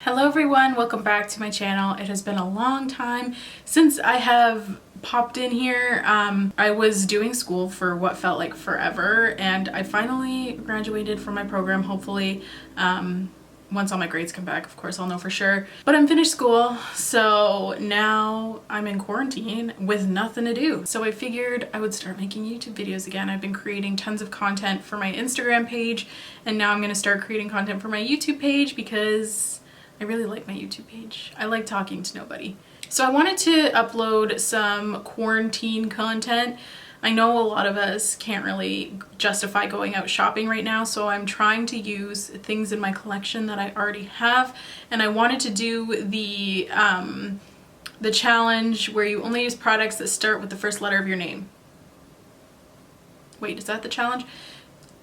Hello everyone, welcome back to my channel. It has been a long time since I have popped in here. I was doing school for what felt like forever, and I finally graduated from my program, hopefully. Once all my grades come back, of course I'll know for sure. But I'm finished school, so now I'm in quarantine with nothing to do. So I figured I would start making YouTube videos again. I've been creating tons of content for my Instagram page, and now I'm gonna start creating content for my YouTube page because I really like my YouTube page. I like talking to nobody. So I wanted to upload some quarantine content. I know a lot of us can't really justify going out shopping right now, so I'm trying to use things in my collection that I already have, and I wanted to do the challenge where you only use products that start with the first letter of your name. Wait, is that the challenge?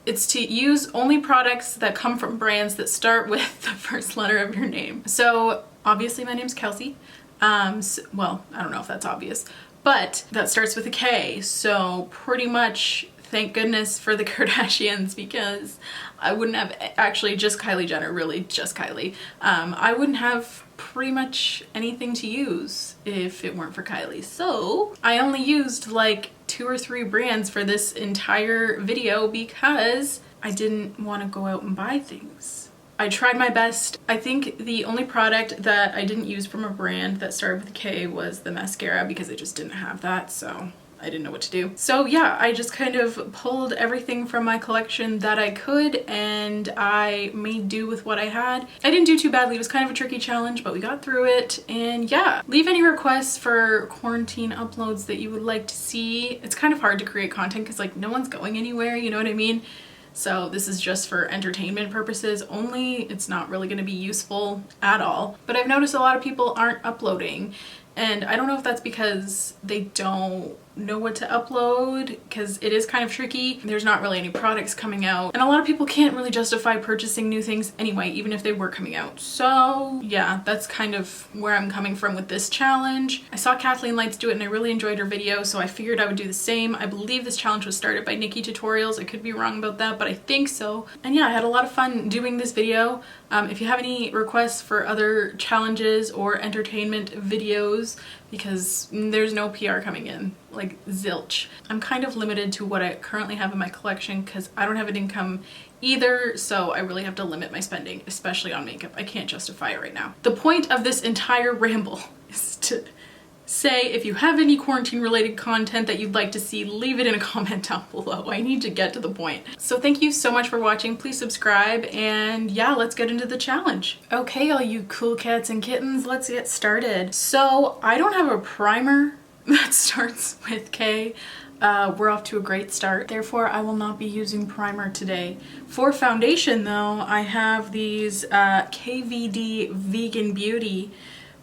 It's to use only products that come from brands that start with the first letter of your name. So obviously my name's Kelsey. Well, I don't know if that's obvious, but that starts with a K. So pretty much thank goodness for the Kardashians, because I wouldn't have actually just Kylie Jenner, really just Kylie. I wouldn't have pretty much anything to use if it weren't for Kylie. So I only used like 2 or 3 brands for this entire video because I didn't want to go out and buy things. I tried my best. I think the only product that I didn't use from a brand that started with a K was the mascara, because I just didn't have that, so I didn't know what to do. So yeah, I just kind of pulled everything from my collection that I could, and I made do with what I had. I didn't do too badly. It was kind of a tricky challenge, but we got through it. And yeah, leave any requests for quarantine uploads that you would like to see. It's kind of hard to create content because like no one's going anywhere, you know what I mean? So this is just for entertainment purposes only. It's not really going to be useful at all. But I've noticed a lot of people aren't uploading, and I don't know if that's because they don't know what to upload, because it is kind of tricky. There's not really any products coming out, and a lot of people can't really justify purchasing new things anyway, even if they were coming out. So yeah, that's kind of where I'm coming from with this challenge. I saw Kathleen Lights do it and I really enjoyed her video, so I figured I would do the same. I believe this challenge was started by Nikki Tutorials. I could be wrong about that, but I think so. And yeah, I had a lot of fun doing this video. If you have any requests for other challenges or entertainment videos, because there's no PR coming in, like zilch. I'm kind of limited to what I currently have in my collection because I don't have an income either, so I really have to limit my spending, especially on makeup. I can't justify it right now. The point of this entire ramble is to say, if you have any quarantine related content that you'd like to see, leave it in a comment down below. I need to get to the point. So thank you so much for watching. Please subscribe, and yeah, let's get into the challenge. Okay, all you cool cats and kittens, let's get started. So I don't have a primer that starts with K. We're off to a great start. Therefore, I will not be using primer today. For foundation though, I have these KVD Vegan Beauty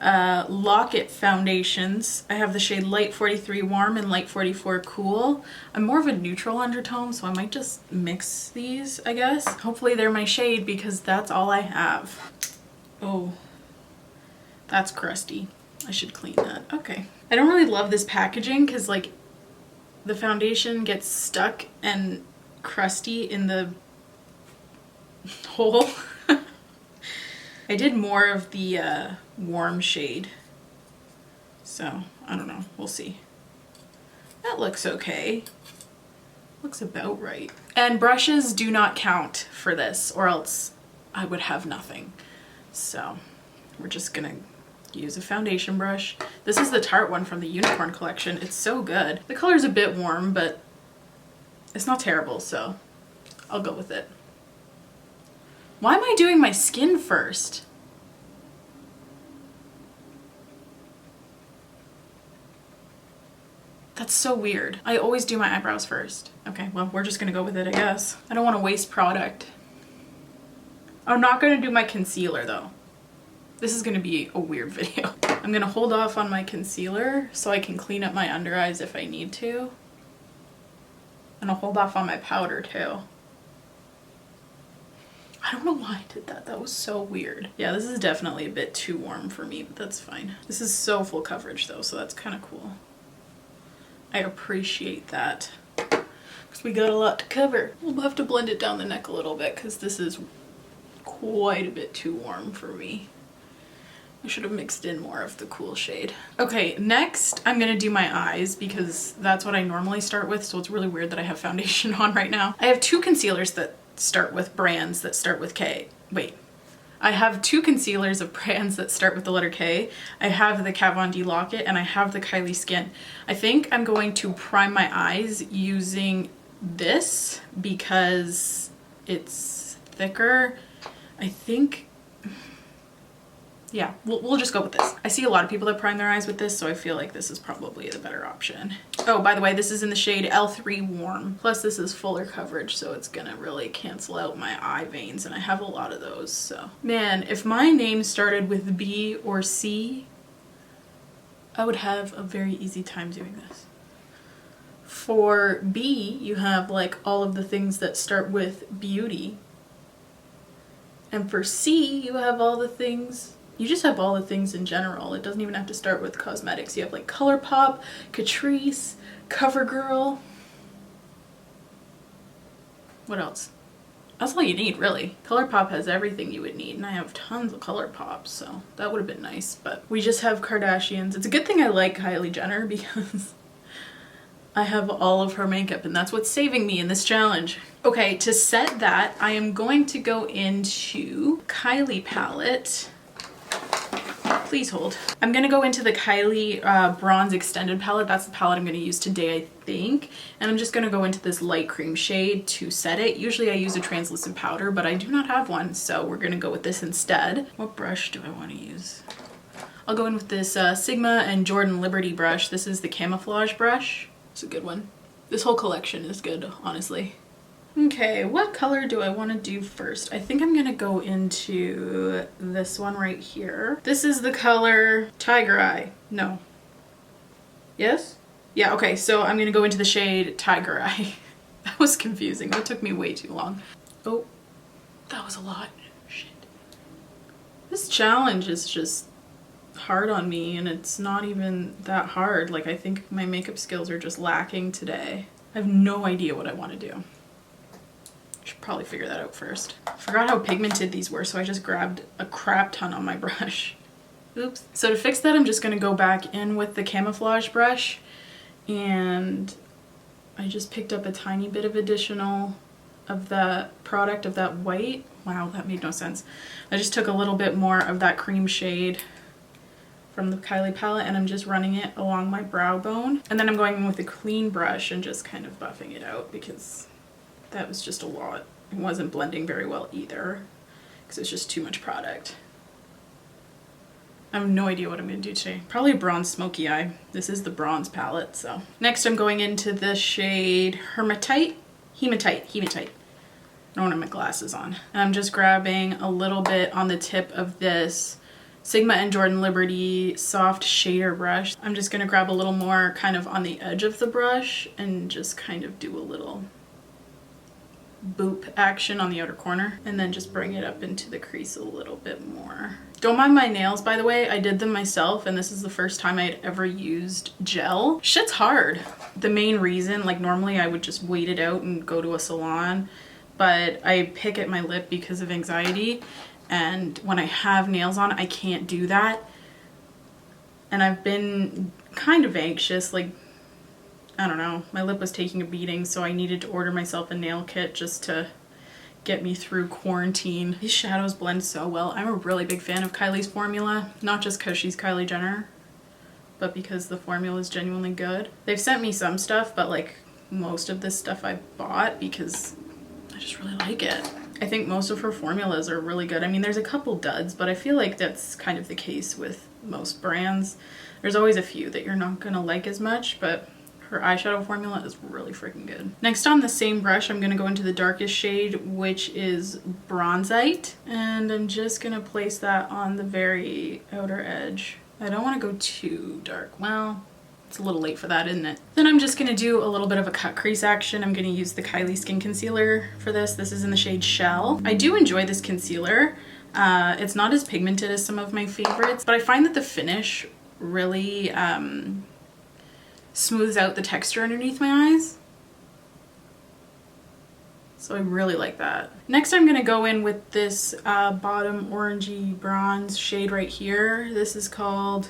Lock-It foundations. I have the shade Light 43 Warm and Light 44 Cool. I'm more of a neutral undertone, so I might just mix these, I guess. Hopefully they're my shade, because that's all I have. Oh, that's crusty. I should clean that. Okay. I don't really love this packaging because like the foundation gets stuck and crusty in the hole. I did more of the warm shade, so I don't know, we'll see. That looks okay. Looks about right. And brushes do not count for this, or else I would have nothing. So we're just gonna use a foundation brush. This is the Tarte one from the Unicorn collection. It's so good. The color's a bit warm, but it's not terrible, so I'll go with it. Why am I doing my skin first? That's so weird. I always do my eyebrows first. Okay, well, we're just gonna go with it, I guess. I don't want to waste product. I'm not gonna do my concealer though. This is gonna be a weird video. I'm gonna hold off on my concealer so I can clean up my under eyes if I need to. And I'll hold off on my powder too. I don't know why I did that. That was so weird. Yeah, this is definitely a bit too warm for me, but that's fine. This is so full coverage though, so that's kind of cool. I appreciate that, because we got a lot to cover. We'll have to blend it down the neck a little bit because this is quite a bit too warm for me. I should have mixed in more of the cool shade. Okay, next I'm gonna do my eyes because that's what I normally start with, so it's really weird that I have foundation on right now. I have two concealers that start with brands that start with K. Wait. I have two concealers of brands that start with the letter K. I have the Kat Von D Lock-It and I have the Kylie Skin. I think I'm going to prime my eyes using this because it's thicker. I think, yeah, we'll just go with this. I see a lot of people that prime their eyes with this, so I feel like this is probably the better option. Oh, by the way, this is in the shade L3 Warm. Plus this is fuller coverage, so it's gonna really cancel out my eye veins, and I have a lot of those, so. Man, if my name started with B or C, I would have a very easy time doing this. For B, you have like all of the things that start with beauty. And for C, you have all the things, you just have all the things in general. It doesn't even have to start with cosmetics. You have like ColourPop, Catrice, CoverGirl. What else? That's all you need, really. ColourPop has everything you would need, and I have tons of ColourPop, so that would have been nice. But we just have Kardashians. It's a good thing I like Kylie Jenner because I have all of her makeup, and that's what's saving me in this challenge. Okay, to set that, I am going to go into Kylie palette. Please hold. I'm gonna go into the Kylie Bronze Extended palette. That's the palette I'm gonna use today, I think. And I'm just gonna go into this light cream shade to set it. Usually I use a translucent powder, but I do not have one, so we're gonna go with this instead. What brush do I wanna use? I'll go in with this Sigma and Jordan Liberty brush. This is the camouflage brush. It's a good one. This whole collection is good, honestly. Okay, what color do I want to do first? I think I'm gonna go into this one right here. This is the color Tiger Eye. No. Yes? Yeah, okay, so I'm gonna go into the shade Tiger Eye. That was confusing. That took me way too long. Oh, that was a lot. Shit. This challenge is just hard on me, and it's not even that hard. Like, I think my makeup skills are just lacking today. I have no idea what I want to do. Should probably figure that out first. I forgot how pigmented these were, so I just grabbed a crap ton on my brush. Oops. So to fix that, I'm just going to go back in with the camouflage brush, and I just picked up a tiny bit of additional of that product, of that white. Wow, that made no sense. I just took a little bit more of that cream shade from the Kylie palette, and I'm just running it along my brow bone. And then I'm going in with a clean brush and just kind of buffing it out because that was just a lot. It wasn't blending very well either because it's just too much product. I have no idea what I'm going to do today. Probably a bronze smoky eye. This is the bronze palette, so. Next I'm going into the shade Hematite. I don't have my glasses on. And I'm just grabbing a little bit on the tip of this Sigma and Jordan Liberty soft shader brush. I'm just gonna grab a little more kind of on the edge of the brush and just kind of do a little boop action on the outer corner, and then just bring it up into the crease a little bit more. Don't mind my nails, by the way. I did them myself, and this is the first time I had ever used gel. Shit's hard. The main reason, like normally I would just wait it out and go to a salon, but I pick at my lip because of anxiety. And when I have nails on, I can't do that. And I've been kind of anxious, like, I don't know, my lip was taking a beating, so I needed to order myself a nail kit just to get me through quarantine. These shadows blend so well. I'm a really big fan of Kylie's formula, not just because she's Kylie Jenner, but because the formula is genuinely good. They've sent me some stuff, but like most of this stuff I bought because I just really like it. I think most of her formulas are really good. I mean, there's a couple duds, but I feel like that's kind of the case with most brands. There's always a few that you're not gonna like as much, but her eyeshadow formula is really freaking good. Next, on the same brush, I'm gonna go into the darkest shade, which is Bronzite, and I'm just gonna place that on the very outer edge. I don't wanna go too dark. Well, it's a little late for that, isn't it? Then I'm just gonna do a little bit of a cut crease action. I'm gonna use the Kylie Skin Concealer for this. This is in the shade Shell. I do enjoy this concealer. It's not as pigmented as some of my favorites, but I find that the finish really smooths out the texture underneath my eyes. So I really like that. Next I'm gonna go in with this bottom orangey bronze shade right here. This is called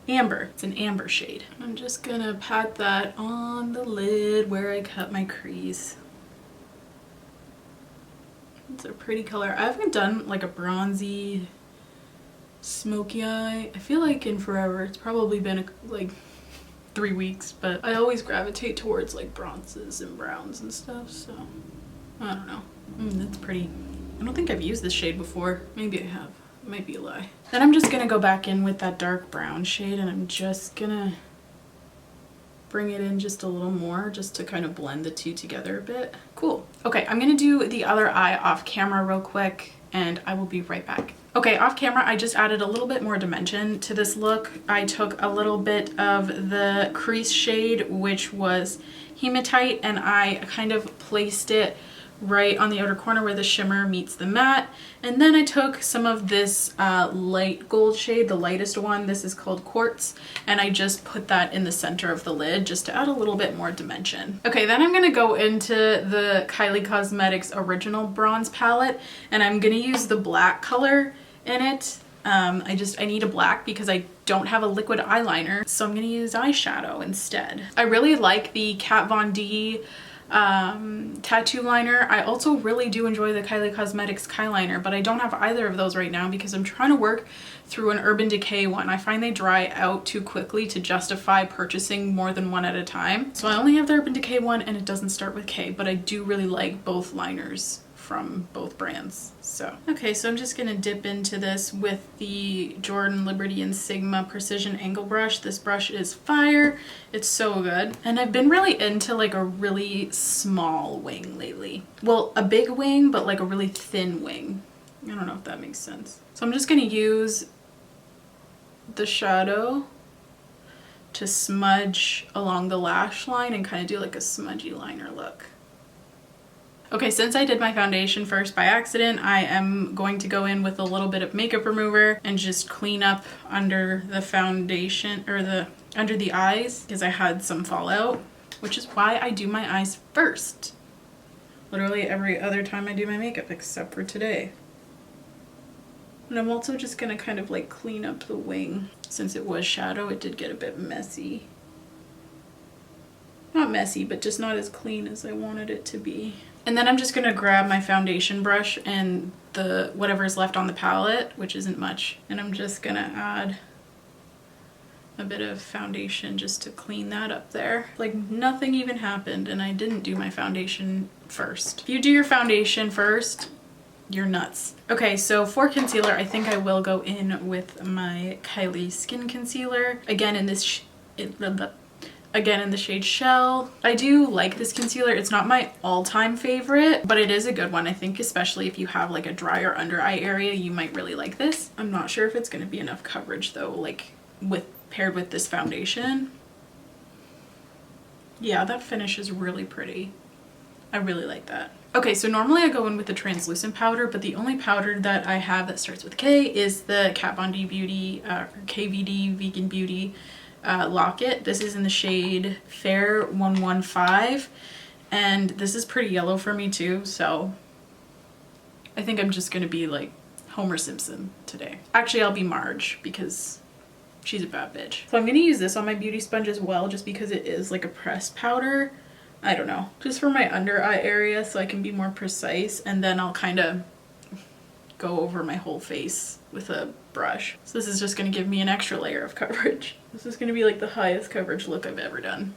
Amber. It's an amber shade. I'm just gonna pat that on the lid where I cut my crease. It's a pretty color. I haven't done like a bronzy smoky eye. I feel like in forever. It's probably been like 3 weeks, but I always gravitate towards like bronzes and browns and stuff, so I don't know. That's pretty. I don't think I've used this shade before. Maybe I have. It might be a lie. Then I'm just gonna go back in with that dark brown shade and I'm just gonna bring it in just a little more just to kind of blend the two together a bit. Cool. Okay, I'm gonna do the other eye off camera real quick and I will be right back. Okay, off camera, I just added a little bit more dimension to this look. I took a little bit of the crease shade, which was Hematite, and I kind of placed it right on the outer corner where the shimmer meets the matte. And then I took some of this light gold shade, the lightest one. This is called Quartz, and I just put that in the center of the lid just to add a little bit more dimension. Okay, then I'm gonna go into the Kylie Cosmetics Original Bronze Palette, and I'm gonna use the black color in it. I need a black because I don't have a liquid eyeliner, so I'm gonna use eyeshadow instead. I really like the Kat Von D tattoo liner. I also really do enjoy the Kylie Cosmetics Kyliner, but I don't have either of those right now because I'm trying to work through an Urban Decay one. I find they dry out too quickly to justify purchasing more than one at a time. So I only have the Urban Decay one and it doesn't start with K, but I do really like both liners from both brands. So okay, so I'm just gonna dip into this with the Jordan Liberty and Sigma Precision Angle Brush. This brush is fire. It's so good. And I've been really into like a really small wing lately. Well, a big wing, but like a really thin wing. I don't know if that makes sense. So I'm just gonna use the shadow to smudge along the lash line and kind of do like a smudgy liner look. Okay, since I did my foundation first by accident, I am going to go in with a little bit of makeup remover and just clean up under the foundation, or under the eyes, because I had some fallout, which is why I do my eyes first. Literally every other time I do my makeup except for today. And I'm also just gonna kind of like clean up the wing. Since it was shadow, it did get a bit messy. Not messy, but just not as clean as I wanted it to be. And then I'm just gonna grab my foundation brush and the whatever's left on the palette, which isn't much, and I'm just gonna add a bit of foundation just to clean that up there. Like nothing even happened and I didn't do my foundation first. If you do your foundation first, you're nuts. Okay, so for concealer, I think I will go in with my Kylie Skin Concealer. Again in this Again in the shade Shell. I do like this concealer. It's not my all-time favorite, but it is a good one. I think especially if you have like a drier under eye area, you might really like this. I'm not sure if it's gonna be enough coverage though, like paired with this foundation. Yeah, that finish is really pretty. I really like that. Okay, so normally I go in with the translucent powder, but the only powder that I have that starts with K is the Kat Von D Beauty, KVD Vegan Beauty Locket. This is in the shade Fair 115, and this is pretty yellow for me too, so I think I'm just gonna be like Homer Simpson today. Actually, I'll be Marge because she's a bad bitch. So I'm gonna use this on my beauty sponge as well, just because it is like a pressed powder. I don't know, just for my under eye area so I can be more precise, and then I'll kind of go over my whole face with a brush. So this is just gonna give me an extra layer of coverage. This is gonna be like the highest coverage look I've ever done.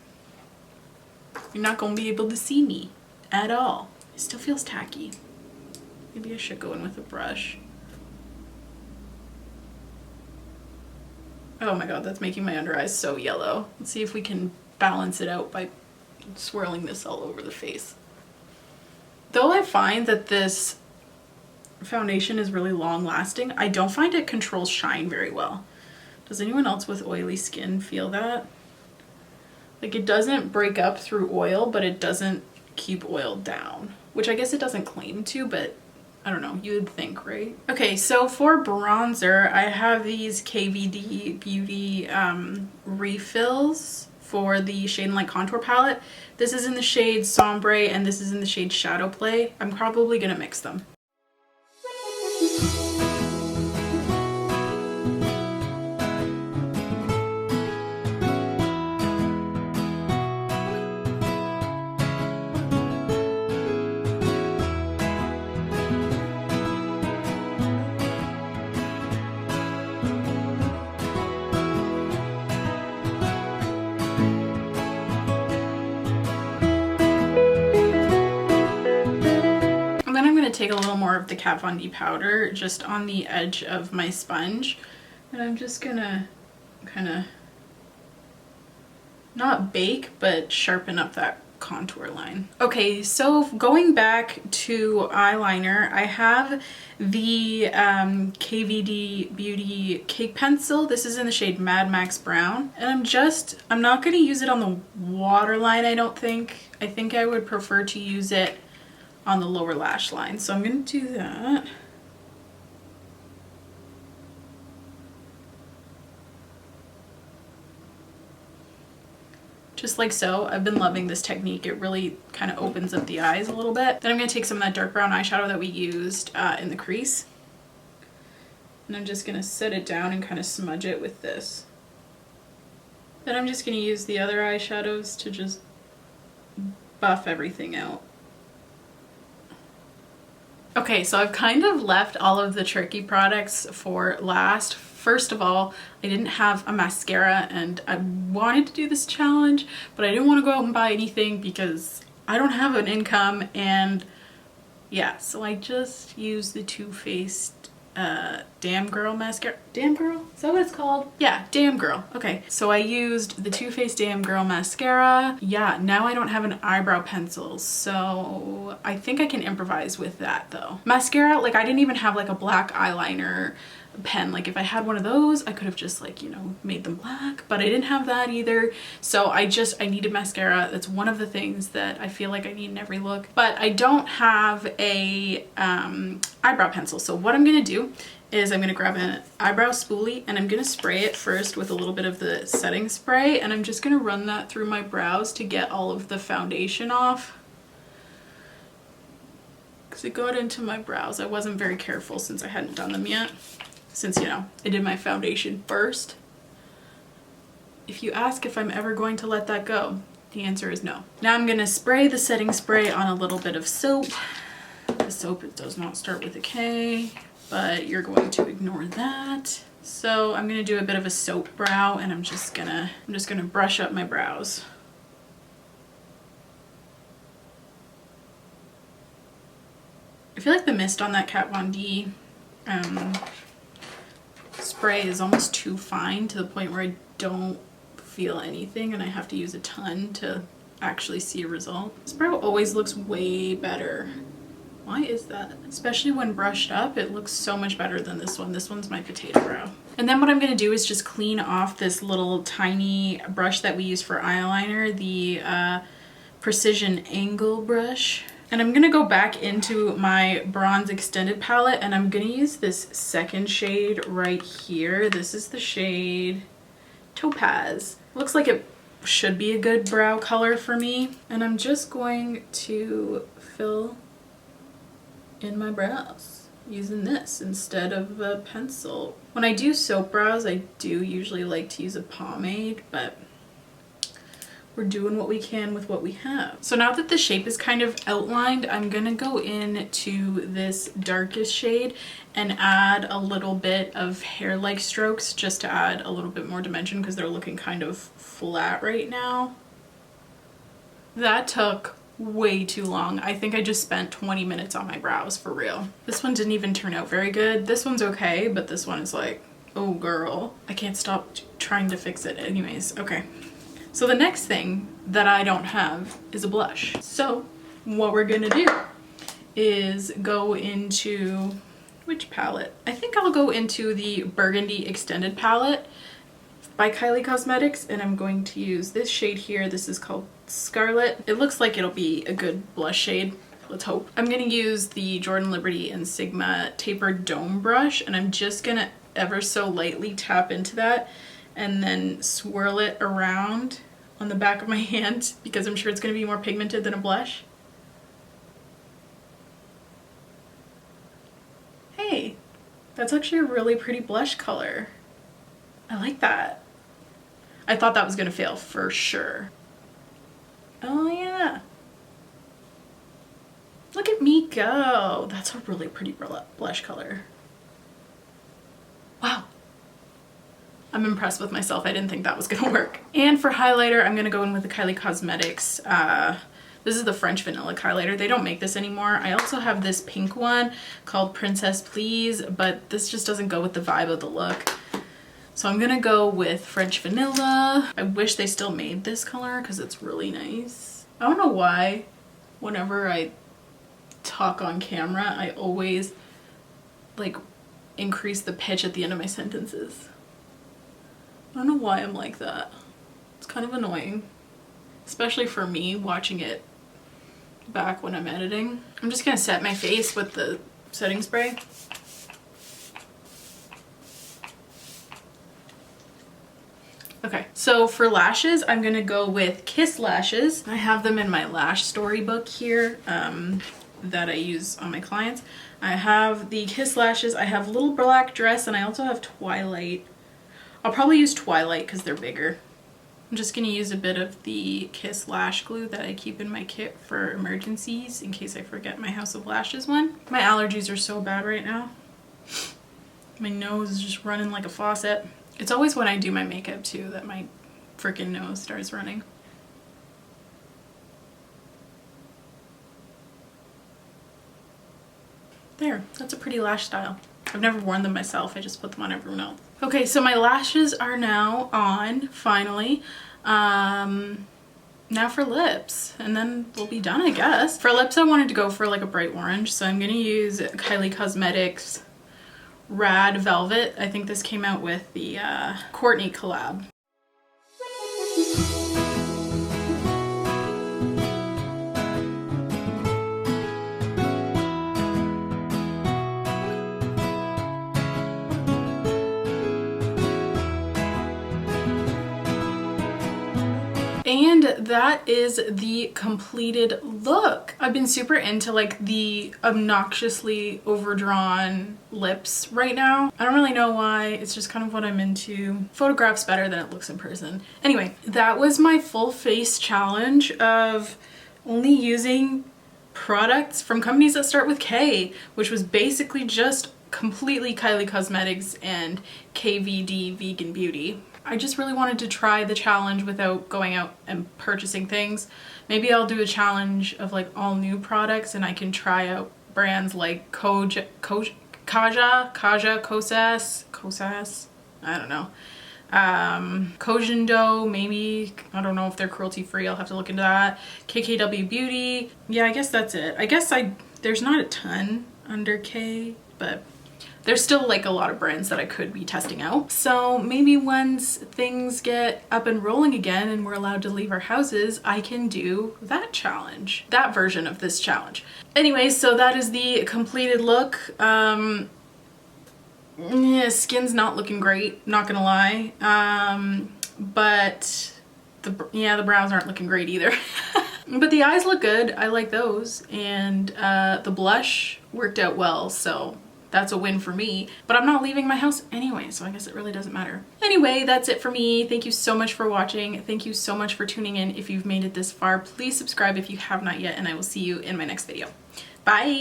You're not gonna be able to see me at all. It still feels tacky. Maybe I should go in with a brush. Oh my god, that's making my under eyes so yellow. Let's see if we can balance it out by swirling this all over the face. Though I find that this foundation is really long lasting, I don't find it controls shine very well. Does anyone else with oily skin feel that? Like it doesn't break up through oil, but it doesn't keep oil down, which I guess it doesn't claim to, but I don't know, you'd think, right? Okay, so for bronzer, I have these KVD Beauty refills for the Shade and Light Contour Palette. This is in the shade Sombre and this is in the shade Shadow Play. I'm probably gonna mix them. Take a little more of the Kat Von D powder just on the edge of my sponge, and I'm just gonna kind of not bake but sharpen up that contour line. Okay, so going back to eyeliner, I have the KVD Beauty Cake Pencil. This is in the shade Mad Max Brown, and I'm not going to use it on the waterline. I don't think. I think I would prefer to use it on the lower lash line. So I'm going to do that. Just like so. I've been loving this technique. It really kind of opens up the eyes a little bit. Then I'm going to take some of that dark brown eyeshadow that we used in the crease. And I'm just going to set it down and kind of smudge it with this. Then I'm just going to use the other eyeshadows to just buff everything out. Okay, so I've kind of left all of the tricky products for last. First of all, I didn't have a mascara and I wanted to do this challenge, but I didn't want to go out and buy anything because I don't have an income, and yeah, so I just used the Too Faced Damn Girl mascara. Damn Girl? Is that what it's called? Yeah, Damn Girl. Okay, so I used the Too Faced Damn Girl mascara. Yeah, now I don't have an eyebrow pencil, so I think I can improvise with that though. Mascara, like I didn't even have like a black eyeliner pen. Like if I had one of those, I could have just like, you know, made them black, but I didn't have that either. So I needed mascara. That's one of the things that I feel like I need in every look, but I don't have a eyebrow pencil. So what I'm gonna do is I'm gonna grab an eyebrow spoolie and I'm gonna spray it first with a little bit of the setting spray, and I'm just gonna run that through my brows to get all of the foundation off. Because it got into my brows. I wasn't very careful since I hadn't done them yet. Since, you know, I did my foundation first. If you ask if I'm ever going to let that go, the answer is no. Now I'm gonna spray the setting spray on a little bit of soap. The soap, it does not start with a K, but you're going to ignore that. So I'm gonna do a bit of a soap brow, and I'm just gonna brush up my brows. I feel like the mist on that Kat Von D spray is almost too fine to the point where I don't feel anything and I have to use a ton to actually see a result. This brow always looks way better. Why is that? Especially when brushed up, it looks so much better than this one. This one's my potato brow. And then what I'm gonna do is just clean off this little tiny brush that we use for eyeliner, the Precision Angle brush. And I'm gonna go back into my bronze extended palette and I'm gonna use this second shade right here. This is the shade Topaz. Looks like it should be a good brow color for me. And I'm just going to fill in my brows using this instead of a pencil. When I do soap brows, I do usually like to use a pomade, but we're doing what we can with what we have. So now that the shape is kind of outlined, I'm gonna go into this darkest shade and add a little bit of hair-like strokes just to add a little bit more dimension because they're looking kind of flat right now. That took way too long. I think I just spent 20 minutes on my brows for real. This one didn't even turn out very good. This one's okay, but this one is like, oh girl. I can't stop trying to fix it anyways. Okay. So the next thing that I don't have is a blush. So what we're gonna do is go into, which palette? I think I'll go into the Burgundy Extended palette by Kylie Cosmetics, and I'm going to use this shade here. This is called Scarlet. It looks like it'll be a good blush shade. Let's hope. I'm gonna use the Jordan Liberty and Sigma Tapered Dome brush, and I'm just gonna ever so lightly tap into that and then swirl it around on the back of my hand because I'm sure it's going to be more pigmented than a blush. Hey, that's actually a really pretty blush color. I like that. I thought that was going to fail for sure. Oh yeah. Look at me go. That's a really pretty blush color. Wow. I'm impressed with myself. I didn't think that was gonna work. And for highlighter, I'm gonna go in with the Kylie Cosmetics. This is the French Vanilla highlighter. They don't make this anymore. I also have this pink one called Princess Please, but this just doesn't go with the vibe of the look. So I'm gonna go with French Vanilla. I wish they still made this color because it's really nice. I don't know why whenever I talk on camera, I always like increase the pitch at the end of my sentences. I don't know why I'm like that. It's kind of annoying, especially for me watching it back when I'm editing. I'm just gonna set my face with the setting spray. Okay, so for lashes, I'm gonna go with Kiss Lashes. I have them in my lash storybook here that I use on my clients. I have the Kiss Lashes, I have Little Black Dress, and I also have Twilight. I'll probably use Twilight because they're bigger. I'm just gonna use a bit of the Kiss Lash Glue that I keep in my kit for emergencies in case I forget my House of Lashes one. My allergies are so bad right now. My nose is just running like a faucet. It's always when I do my makeup too that my freaking nose starts running. There, that's a pretty lash style. I've never worn them myself, I just put them on everyone else. Okay, so my lashes are now on, finally. Now for lips, and then we'll be done, I guess. For lips, I wanted to go for like a bright orange, so I'm gonna use Kylie Cosmetics Rad Velvet. I think this came out with the Courtney collab. And that is the completed look. I've been super into like the obnoxiously overdrawn lips right now. I don't really know why, it's just kind of what I'm into. Photographs better than it looks in person. Anyway, that was my full face challenge of only using products from companies that start with K, which was basically just completely Kylie Cosmetics and KVD Vegan Beauty. I just really wanted to try the challenge without going out and purchasing things. Maybe I'll do a challenge of like all new products and I can try out brands like Kaja, Kosas, I don't know. Kojendo, maybe. I don't know if they're cruelty free. I'll have to look into that. KKW Beauty. Yeah, I guess that's it. I guess there's not a ton under K, but there's still like a lot of brands that I could be testing out. So maybe once things get up and rolling again and we're allowed to leave our houses, I can do that challenge, that version of this challenge. Anyway, so that is the completed look. Yeah, skin's not looking great, not gonna lie. But the brows aren't looking great either. But the eyes look good, I like those. And the blush worked out well, so that's a win for me. But I'm not leaving my house anyway, so I guess it really doesn't matter. Anyway, that's it for me. Thank you so much for watching. Thank you so much for tuning in. If you've made it this far, please subscribe if you have not yet, and I will see you in my next video. Bye!